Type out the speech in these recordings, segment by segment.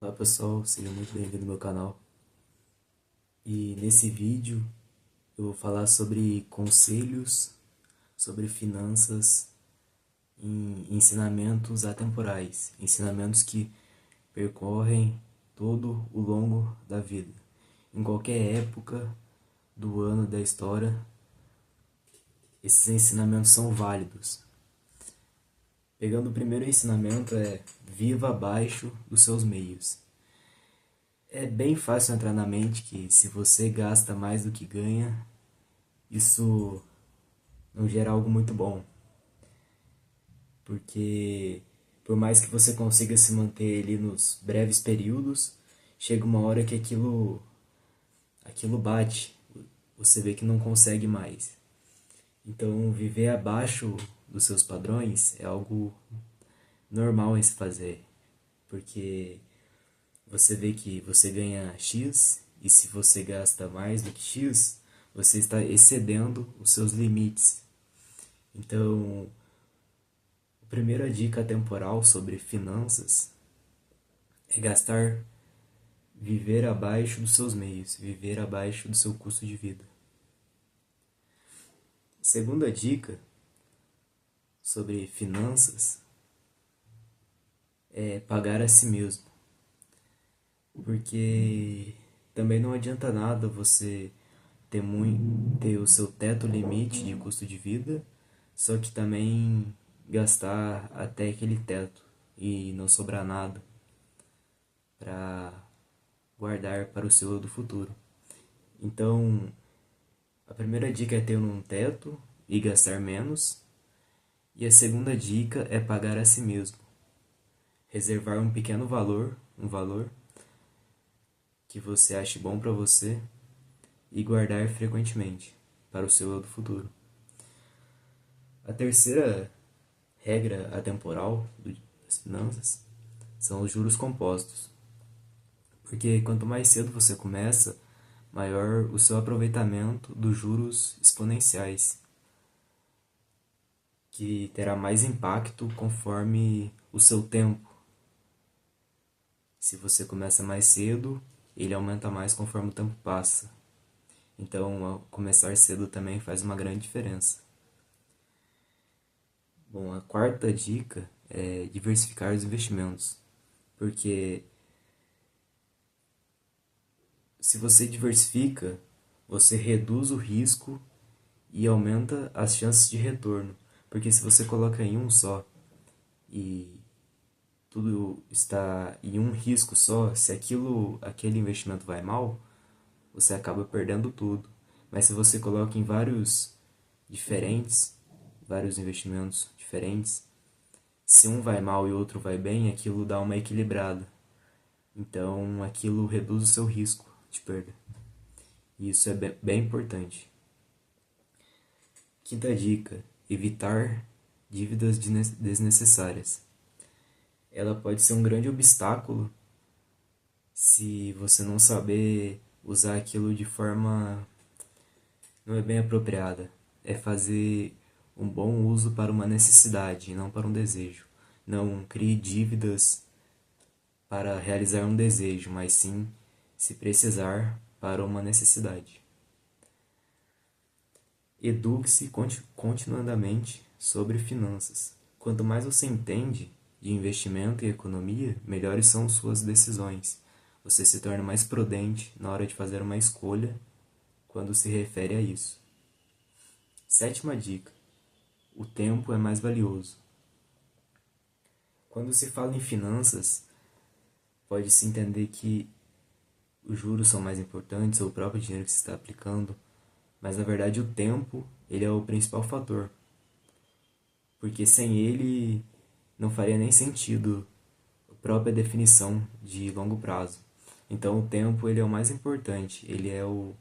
Olá pessoal, seja muito bem-vindo ao meu canal. E nesse vídeo eu vou falar sobre conselhos, sobre finanças em ensinamentos atemporais, ensinamentos que percorrem todo o longo da vida. Em qualquer época do ano da história, esses ensinamentos são válidos. Pegando o primeiro ensinamento viva abaixo dos seus meios. É bem fácil entrar na mente que se você gasta mais do que ganha, isso não gera algo muito bom. Porque por mais que você consiga se manter ali nos breves períodos, chega uma hora que aquilo bate. Você vê que não consegue mais. Então, viver abaixo dos seus padrões é algo normal em se fazer. Porque você vê que você ganha X e se você gasta mais do que X, você está excedendo os seus limites. Então, a primeira dica temporal sobre finanças é viver abaixo dos seus meios, viver abaixo do seu custo de vida. Segunda dica sobre finanças é pagar a si mesmo, porque também não adianta nada você ter o seu teto limite de custo de vida, só que também gastar até aquele teto e não sobrar nada para guardar para o seu eu do futuro. Então, a primeira dica é ter um teto e gastar menos, e a segunda dica é pagar a si mesmo. Reservar um pequeno valor, um valor que você ache bom para você e guardar frequentemente para o seu eu do futuro. A terceira regra atemporal das finanças são os juros compostos. Porque quanto mais cedo você começa, maior o seu aproveitamento dos juros exponenciais, que terá mais impacto conforme o seu tempo. Se você começa mais cedo, ele aumenta mais conforme o tempo passa. Então, começar cedo também faz uma grande diferença. Bom, a quarta dica é diversificar os investimentos, porque se você diversifica, você reduz o risco e aumenta as chances de retorno. Porque se você coloca em um só e tudo está em um risco só, se aquele investimento vai mal, você acaba perdendo tudo. Mas se você coloca em diferentes, vários investimentos diferentes, se um vai mal e o outro vai bem, aquilo dá uma equilibrada. Então aquilo reduz o seu risco de perda. E isso é bem importante. Quinta dica: evitar dívidas desnecessárias. Ela pode ser um grande obstáculo se você não saber usar aquilo de forma não é bem apropriada. É fazer um bom uso para uma necessidade e não para um desejo. Não crie dívidas para realizar um desejo, mas sim, se precisar, para uma necessidade. Eduque-se continuadamente sobre finanças. Quanto mais você entende de investimento e economia, melhores são suas decisões. Você se torna mais prudente na hora de fazer uma escolha quando se refere a isso. Sétima dica: o tempo é mais valioso. Quando se fala em finanças, pode-se entender que os juros são mais importantes ou o próprio dinheiro que se está aplicando, mas na verdade o tempo ele é o principal fator, porque sem ele não faria nem sentido a própria definição de longo prazo. Então o tempo ele é o mais importante, ele é o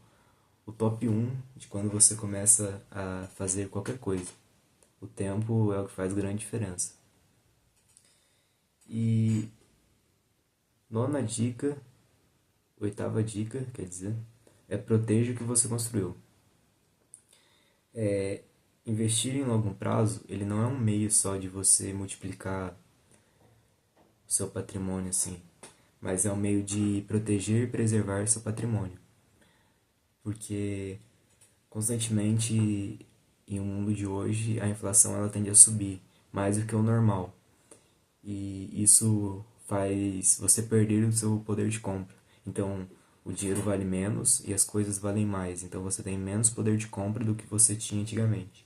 top um de quando você começa a fazer qualquer coisa. O tempo é o que faz grande diferença. E nona dica, oitava dica, quer dizer, é proteja o que você construiu. Investir em longo prazo, ele não é um meio só de você multiplicar o seu patrimônio assim, mas é um meio de proteger e preservar seu patrimônio. Porque constantemente em um mundo de hoje a inflação ela tende a subir mais do que o normal. E isso faz você perder o seu poder de compra. Então, o dinheiro vale menos e as coisas valem mais. Então, você tem menos poder de compra do que você tinha antigamente.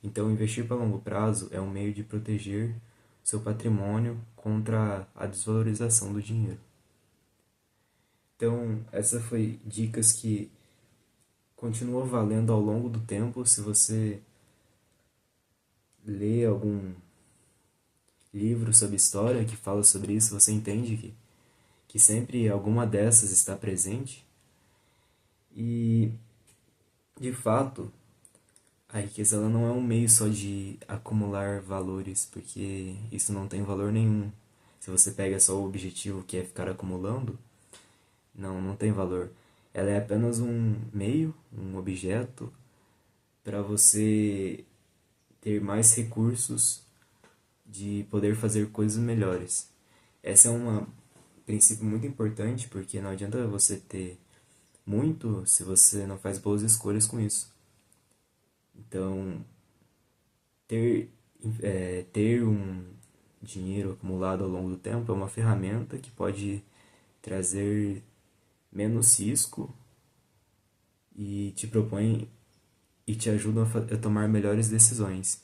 Então, investir para longo prazo é um meio de proteger seu patrimônio contra a desvalorização do dinheiro. Então, essa foi dicas que continuam valendo ao longo do tempo. Se você lê algum livro sobre história que fala sobre isso, você entende que sempre alguma dessas está presente. E, de fato, a riqueza ela não é um meio só de acumular valores, porque isso não tem valor nenhum. Se você pega só o objetivo que é ficar acumulando, não tem valor. Ela é apenas um meio, um objeto, para você ter mais recursos de poder fazer coisas melhores. Esse é um princípio muito importante, porque não adianta você ter muito se você não faz boas escolhas com isso. Então, ter, ter um dinheiro acumulado ao longo do tempo é uma ferramenta que pode trazer menos risco e te propõe e te ajuda a tomar melhores decisões.